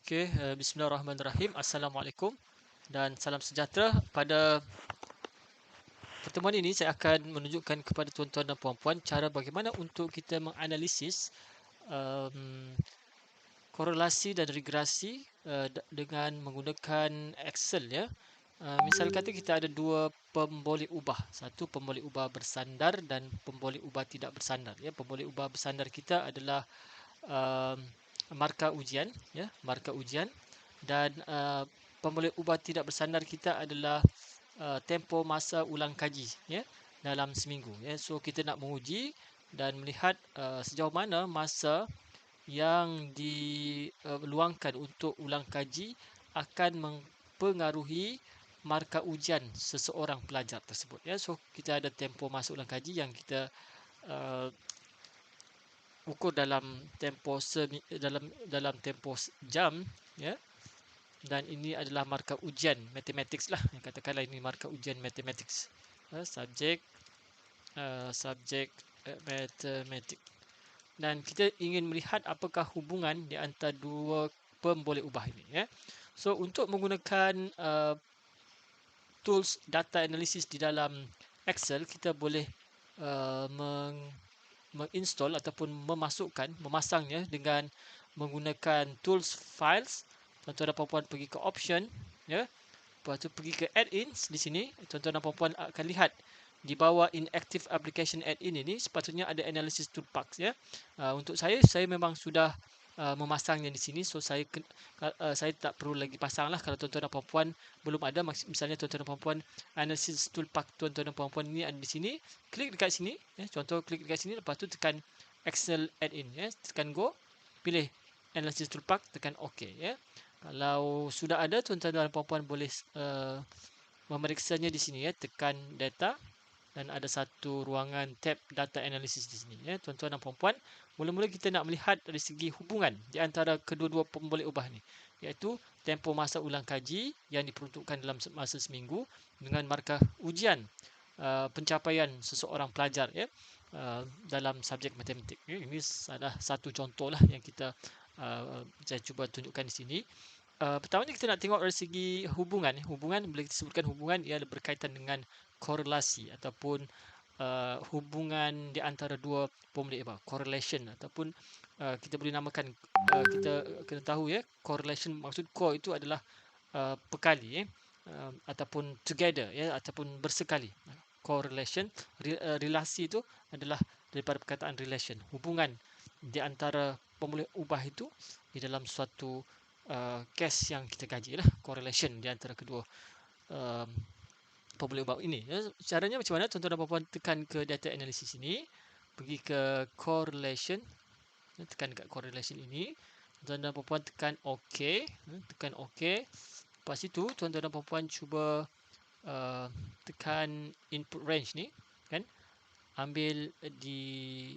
Bismillahirrahmanirrahim. Assalamualaikum dan salam sejahtera. Pada pertemuan ini saya akan menunjukkan kepada tuan-tuan dan puan-puan cara bagaimana untuk kita menganalisis um, korelasi dan regresi dengan menggunakan Excel, ya. Misal kata kita ada dua pemboleh ubah, satu pemboleh ubah bersandar dan pemboleh ubah tidak bersandar, ya. Pemboleh ubah bersandar kita adalah um, markah ujian, ya, markah ujian, dan pemboleh ubah tidak bersandar kita adalah tempoh masa ulang kaji, ya, dalam seminggu, ya. So kita nak menguji dan melihat sejauh mana masa yang diluangkan untuk ulang kaji akan mempengaruhi markah ujian seseorang pelajar tersebut, ya. So kita ada tempoh masa ulang kaji yang kita uh, ukur dalam tempoh dalam tempoh jam, ya. Dan ini adalah markah ujian matematik lah, katakanlah ini markah ujian matematik, subjek matematik, dan kita ingin melihat apakah hubungan di antara dua pemboleh ubah ini, ya. So untuk menggunakan tools data analysis di dalam Excel, kita boleh menginstall ataupun memasangnya dengan menggunakan tools files. Tuan-tuan dan puan-puan pergi ke option, ya. Lepas tu pergi ke add-ins. Di sini tuan-tuan dan puan-puan akan lihat di bawah inactive application add-in ini sepatutnya ada analysis toolbox, ya. Untuk saya memang sudah memasangnya di sini, so saya tak perlu lagi pasang lah. Kalau tuan-tuan dan puan-puan belum ada, misalnya tuan-tuan dan puan-puan analysis toolbox tuan-tuan dan puan-puan ini ada di sini, klik dekat sini, ya. Contoh klik dekat sini, lepas tu tekan Excel add-in, ya. Tekan go, pilih analysis toolbox, tekan OK, ya. Kalau sudah ada, tuan-tuan dan puan-puan boleh memeriksanya di sini, ya. Tekan data dan ada satu ruangan tab data analysis di sini, ya. Tuan-tuan dan puan-puan, mula-mula kita nak melihat dari segi hubungan di antara kedua-dua pemboleh ubah ni, iaitu tempoh masa ulang kaji yang diperuntukkan dalam masa seminggu dengan markah ujian pencapaian seseorang pelajar, ya, dalam subjek matematik, ya. Ini adalah satu contoh lah yang saya cuba tunjukkan di sini. Pertamanya kita nak tengok dari segi hubungan. Hubungan, bila kita sebutkan hubungan, ia berkaitan dengan korelasi ataupun hubungan di antara dua pemboleh ubah, correlation, ataupun kita boleh namakan, kita kena tahu, ya, correlation, maksud core itu adalah perkali, ataupun together, ya, ataupun bersekali. Correlation, relasi itu adalah daripada perkataan relation, hubungan di antara pemboleh ubah itu di dalam suatu case yang kita kaji lah, correlation di antara kedua pemboleh ubah ini, ya. Caranya macam mana? Tuan-tuan dan puan-puan tekan ke data analysis ini, pergi ke correlation, tekan dekat correlation ini, tuan-tuan dan puan-puan tekan OK, tekan OK. Lepas itu tuan-tuan dan puan-puan cuba tekan input range ni, kan, ambil di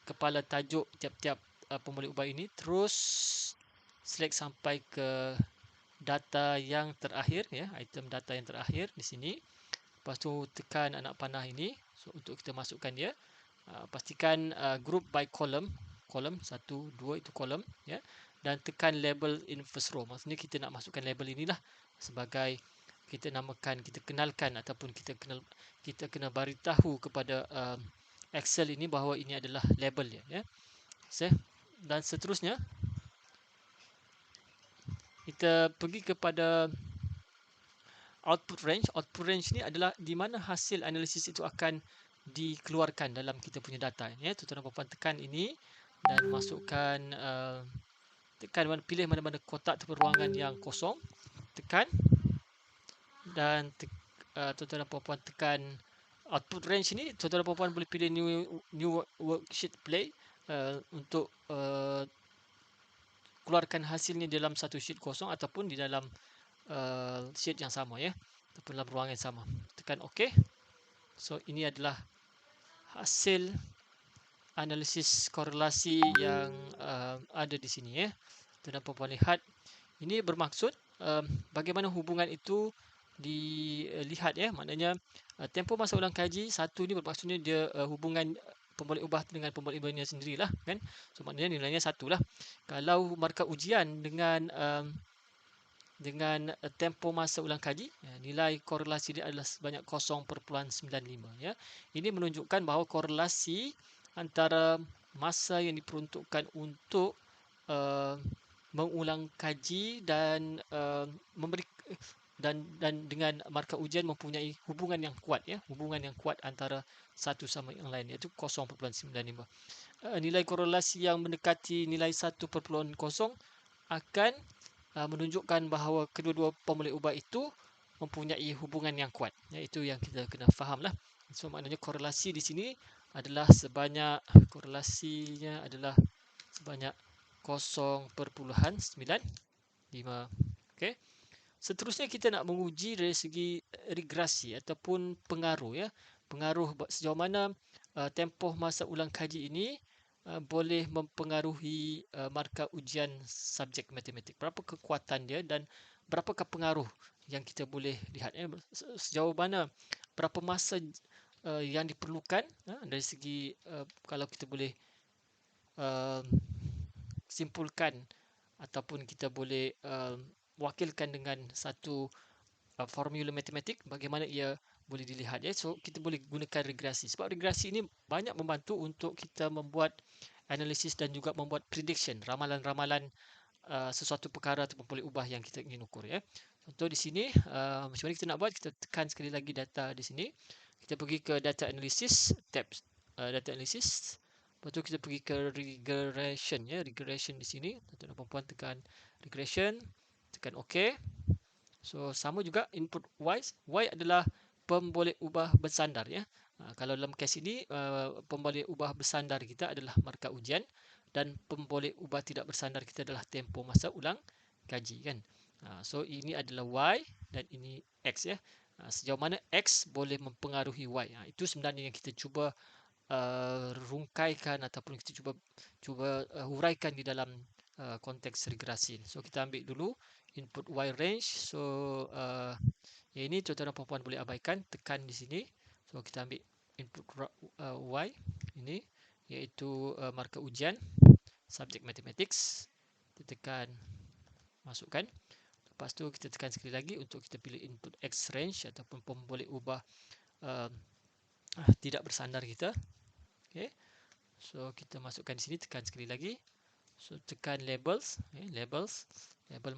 kepala tajuk tiap-tiap pemboleh ubah ini, terus select sampai ke data yang terakhir, ya, item data yang terakhir di sini. Lepas tu tekan anak panah ini, so untuk kita masukkan dia. Pastikan group by column, 1, 2 itu column, ya, dan tekan label in first row. Maksudnya kita nak masukkan label inilah sebagai, kita namakan, kita kenalkan, ataupun kita kena beritahu kepada Excel ini bahawa ini adalah label dia, ya. Dan seterusnya kita pergi kepada output range. Output range ni adalah di mana hasil analisis itu akan dikeluarkan dalam kita punya data, ya. Tuan-tuan dan puan-puan tekan ini dan masukkan, pilih mana-mana kotak atau ruangan yang kosong, tekan, dan tuan-tuan dan puan-puan tekan output range ni. Tuan-tuan dan puan-puan boleh pilih new worksheet play untuk keluarkan hasilnya dalam satu sheet kosong ataupun di dalam sheet yang sama, ya, ataupun dalam ruangan yang sama. Tekan OK. So ini adalah hasil analisis korelasi yang ada di sini, ya. Tuan-tuan dan puan-puan lihat, ini bermaksud bagaimana hubungan itu dilihat, ya. Maknanya tempoh masa ulang kaji satu ni bermaksudnya dia hubungan pemboleh ubah dengan pemboleh ubahnya sendirilah kan. So maknanya nilainya 1 lah. Kalau markah ujian dengan tempoh masa ulang kaji, nilai korelasi dia adalah sebanyak 0.95 ya. Ini menunjukkan bahawa korelasi antara masa yang diperuntukkan untuk mengulang kaji dan memberi dan dengan markah ujian mempunyai hubungan yang kuat ya, hubungan yang kuat antara satu sama yang lain, iaitu 0.95. Nilai korelasi yang mendekati nilai 1.0 akan menunjukkan bahawa kedua-dua pemboleh ubah itu mempunyai hubungan yang kuat. Itu yang kita kena faham lah. So maknanya korelasi di sini adalah korelasinya adalah sebanyak 0.95. Okey. Seterusnya kita nak menguji dari segi regresi ataupun pengaruh ya. Pengaruh sejauh mana tempoh masa ulang kaji ini boleh mempengaruhi markah ujian subjek matematik. Berapa kekuatan dia dan berapakah pengaruh yang kita boleh lihat sejauh mana, berapa masa yang diperlukan dari segi kalau kita boleh simpulkan ataupun kita boleh wakilkan dengan satu formula matematik, bagaimana ia boleh dilihat ya. So kita boleh gunakan regresi, sebab regresi ini banyak membantu untuk kita membuat analisis dan juga membuat prediction, ramalan-ramalan sesuatu perkara ataupun boleh ubah yang kita ingin ukur ya. Contoh di sini macam mana kita nak buat, kita tekan sekali lagi data di sini, kita pergi ke data analysis, tab data analysis, lepas tu kita pergi ke regression ya, regression di sini, tuan-tuan dan puan-puan tekan regression, tekan OK. So sama juga input y adalah pemboleh ubah bersandar ya. Kalau dalam kes ini pemboleh ubah bersandar kita adalah markah ujian dan pemboleh ubah tidak bersandar kita adalah tempoh masa ulang kaji kan. So ini adalah y dan ini x ya. Sejauh mana x boleh mempengaruhi y. Itu sebenarnya yang kita cuba rungkaikan ataupun kita cuba huraikan di dalam konteks regresi. So kita ambil dulu input y range. So yang ini tuan-tuan dan puan-puan boleh abaikan, tekan di sini. So kita ambil input y ini, iaitu markah ujian subjek mathematics. Kita tekan masukkan. Lepas tu kita tekan sekali lagi untuk kita pilih input x range ataupun pemboleh ubah tidak bersandar kita. Okay. So kita masukkan di sini, tekan sekali lagi. So tekan labels, label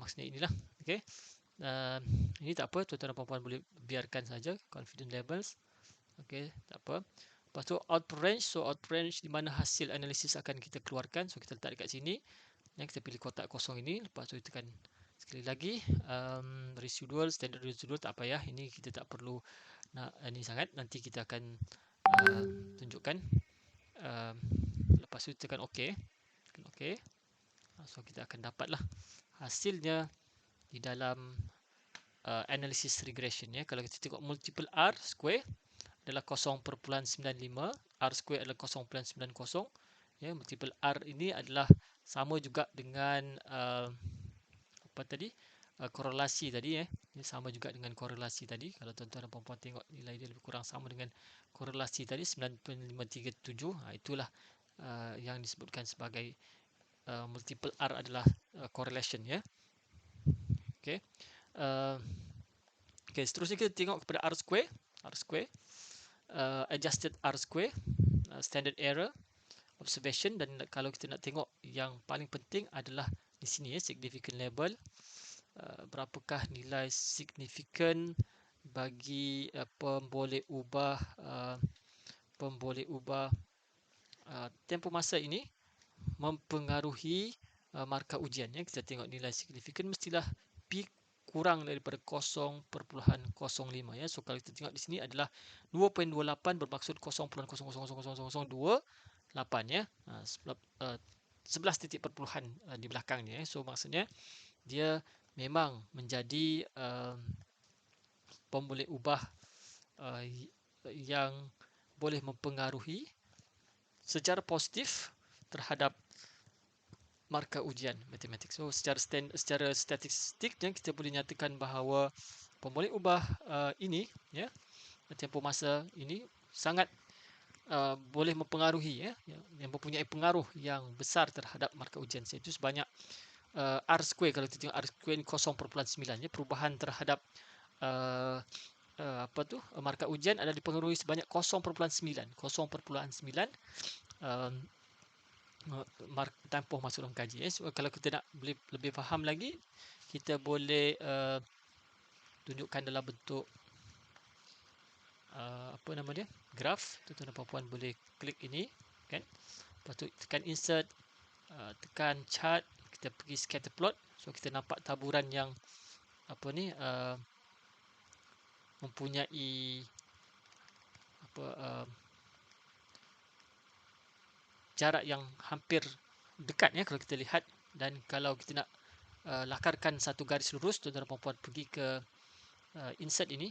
maksudnya inilah. Okay. Ini tak apa, tuan-tuan dan puan-puan boleh biarkan saja confident labels. Okay, tak apa. Lepas tu output range, so output range di mana hasil analisis akan kita keluarkan. So kita letak dekat sini. Kita pilih kotak kosong ini. Lepas tu tekan sekali lagi residual, standard residual tak payah. Ini kita tak perlu nak ini sangat. Nanti kita akan tunjukkan. Lepas tu tekan OK. Tekan OK. So kita akan dapatlah hasilnya di dalam analysis regression ya. Kalau kita tengok multiple R square adalah 0.95, R square adalah 0.90 ya. Multiple R ini adalah sama juga dengan apa tadi, korelasi tadi ya. Ini sama juga dengan korelasi tadi. Kalau tuan-tuan dan puan-puan tengok nilai dia lebih kurang sama dengan korelasi tadi 9.537. Itulah yang disebutkan sebagai multiple R adalah correlation ya. Okey. Okey, seterusnya kita tengok kepada R square. Adjusted R square, standard error, observation, dan kalau kita nak tengok yang paling penting adalah di sini ya, significant label. Berapakah nilai signifikan bagi pemboleh ubah tempoh masa ini mempengaruhi markah ujian ya. Kita tengok nilai signifikan mestilah P kurang daripada 0.05 ya. So kalau kita tengok di sini adalah 2.28 bermaksud 0.0000028 ya. 11 titik perpuluhan di belakangnya ya. So maksudnya dia memang menjadi pemboleh ubah yang boleh mempengaruhi secara positif terhadap markah ujian matematik. So secara statistiknya kita boleh nyatakan bahawa pemboleh ubah ini ya, tempoh masa ini sangat boleh mempengaruhi, yang mempunyai pengaruh yang besar terhadap markah ujian, iaitu sebanyak R square. Kalau kita tengok R square ni 0.9, ya, perubahan terhadap uh, markah ujian adalah dipengaruhi sebanyak 0.9 tempoh masuk dalam kaji. So, kalau kita nak lebih faham lagi, kita boleh tunjukkan dalam bentuk apa nama dia, graf. Tuan-tuan dan puan-puan boleh klik ini, kan. Lepas tu tekan insert, tekan chart, kita pergi scatter plot. So kita nampak taburan yang mempunyai jarak yang hampir dekat, ya, kalau kita lihat. Dan kalau kita nak lakarkan satu garis lurus, tuan-tuan dan puan-puan pergi ke insert ini,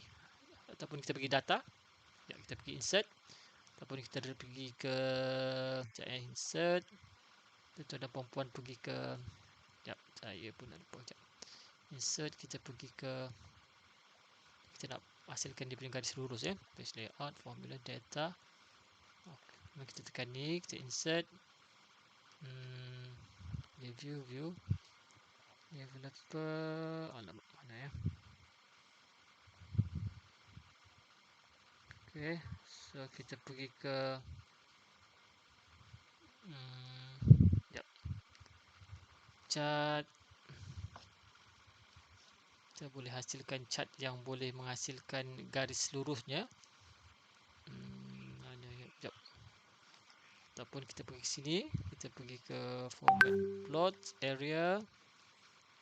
ataupun kita pergi data, ya, kita pergi insert, ataupun kita pergi ke insert, tuan-tuan dan puan-puan pergi ke, saya pun nak lupa, insert, kita pergi ke, kita nak hasilkan dia punya garis lurus, ya, page layout, formula, data. Okay. Kita tekan ni, kita insert, view, developer, alamat mana, ya. Okay, so kita pergi ke chart. Kita boleh hasilkan chart yang boleh menghasilkan garis lurusnya. Ataupun kita pergi ke sini, kita pergi ke format plot area,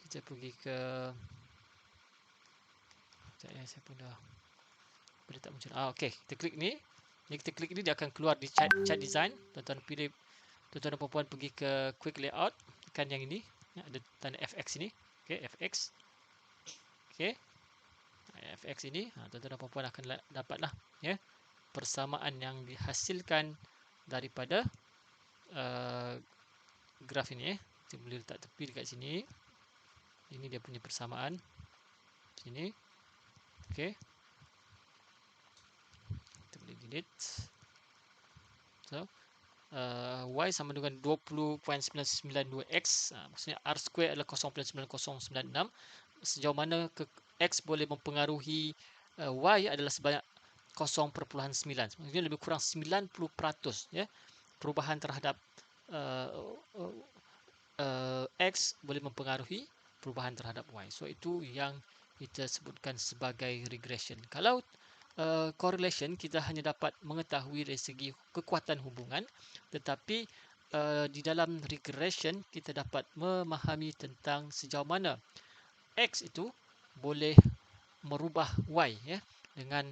kita pergi ke, saya pun dah boleh tak muncul. Okey, kita klik ni. Ni kita klik ni, dia akan keluar di chart design. Tuan-tuan pilih, tuan-tuan dan puan-puan pergi ke quick layout, tekan yang ini, ada tanda FX ini. Okey, FX. Okey, FX ini, tuan-tuan dan puan-puan akan dapatlah, ya, persamaan yang dihasilkan daripada graf ini, kita boleh letak tepi dekat sini. Ini dia punya persamaan sini. Okey, kita boleh delete. So Y sama dengan 20.992x, maksudnya R square adalah 0.9096. Sejauh mana X boleh mempengaruhi Y adalah sebanyak 0.9, maksudnya lebih kurang 90%, ya, perubahan terhadap X boleh mempengaruhi perubahan terhadap Y. So itu yang kita sebutkan sebagai regression. Kalau correlation, kita hanya dapat mengetahui dari segi kekuatan hubungan, tetapi di dalam regression kita dapat memahami tentang sejauh mana X itu boleh merubah Y, ya, dengan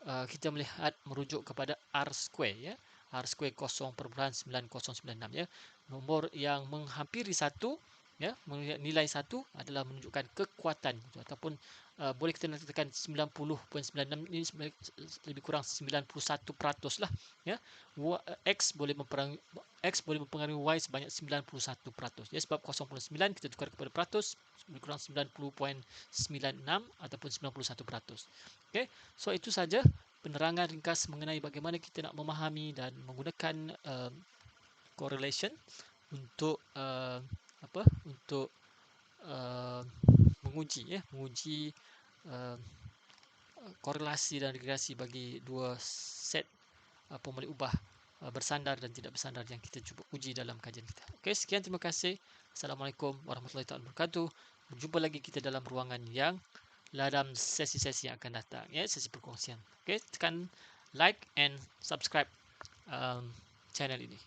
kita melihat merujuk kepada R square, ya. R square 0.9096, ya. Nombor yang menghampiri 1, ya, nilai 1 adalah menunjukkan kekuatan, ataupun boleh kita katakan 90.96 ini lebih kurang 91% lah, ya. X boleh mempengaruhi Y sebanyak 91%, ya, sebab 0.9 kita tukar kepada peratus, lebih kurang 90.96 ataupun 91%. Okey, so itu saja penerangan ringkas mengenai bagaimana kita nak memahami dan menggunakan correlation untuk menguji korelasi dan regresi bagi dua set pemolik ubah bersandar dan tidak bersandar yang kita cuba uji dalam kajian kita. Okey, sekian, terima kasih. Assalamualaikum warahmatullahi wabarakatuh. Berjumpa lagi kita dalam ruangan yang dalam sesi-sesi yang akan datang, ya, sesi perkongsian. Okey, tekan like and subscribe channel ini.